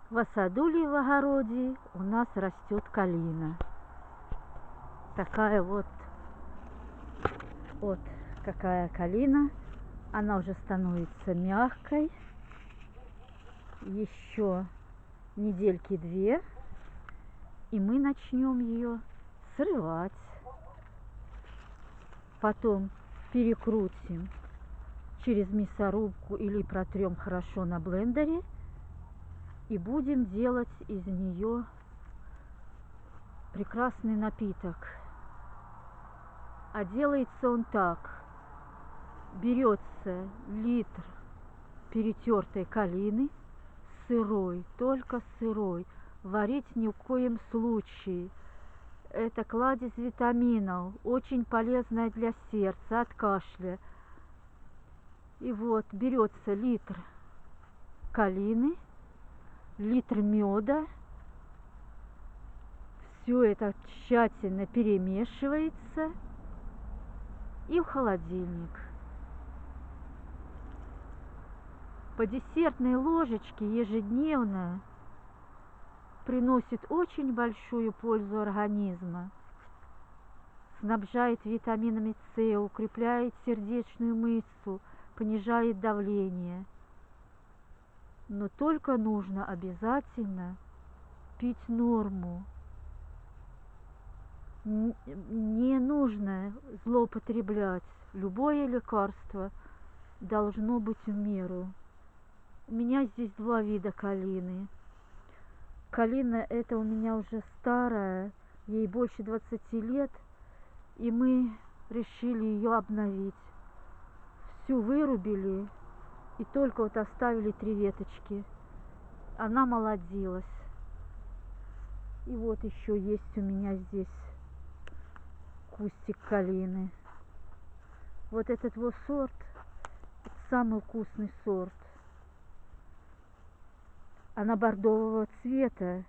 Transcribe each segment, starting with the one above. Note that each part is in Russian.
В садуле в огороде у нас растет калина. Такая вот какая калина. Она уже становится мягкой. Еще недельки две, и мы начнем ее срывать. Потом перекрутим через мясорубку или протрем хорошо на блендере. И будем делать из нее прекрасный напиток. А делается он так. Берется литр перетертой калины, сырой, только сырой. Варить ни в коем случае. Это кладезь витаминов, очень полезная для сердца, от кашля. И вот берется литр калины, литр меда. Все это тщательно перемешивается и в холодильник. По десертной ложечке ежедневно приносит очень большую пользу организма. Снабжает витаминами С, укрепляет сердечную мышцу, понижает давление. Но только нужно обязательно пить норму. Не нужно злоупотреблять. Любое лекарство должно быть в меру. У меня здесь два вида калины. Калина эта у меня уже старая, ей больше 20 лет, и мы решили ее обновить. Всю вырубили и только вот оставили 3 веточки. Она молодилась. И вот еще есть у меня здесь кустик калины. Вот этот вот сорт, это самый вкусный сорт. Она бордового цвета,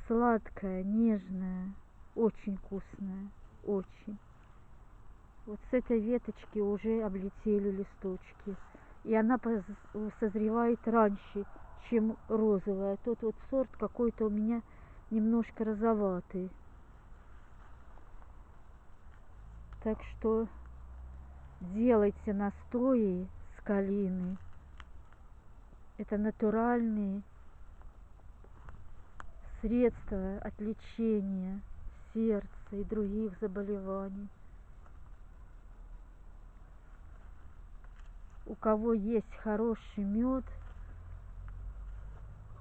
сладкая, нежная, очень вкусная, очень. Вот с этой веточки уже облетели листочки, и она созревает раньше, чем розовая. Тот вот сорт какой-то у меня немножко розоватый. Так что делайте настои с калины. Это натуральные средства от лечения сердца и других заболеваний. У кого есть хороший мед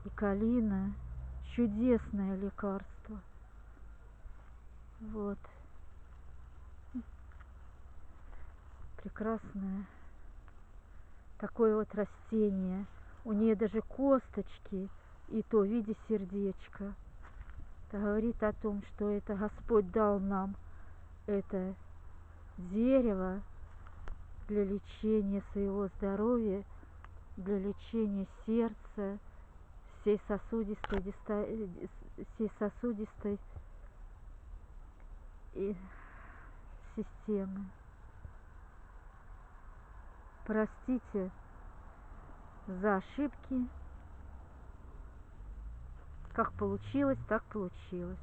и калина, чудесное лекарство. Вот. Прекрасное такое вот растение. У нее даже косточки, и то в виде сердечка. Это говорит о том, что это Господь дал нам это дерево для лечения своего здоровья, для лечения сердца, всей сосудистой системы. Простите за ошибки. Как получилось, так получилось.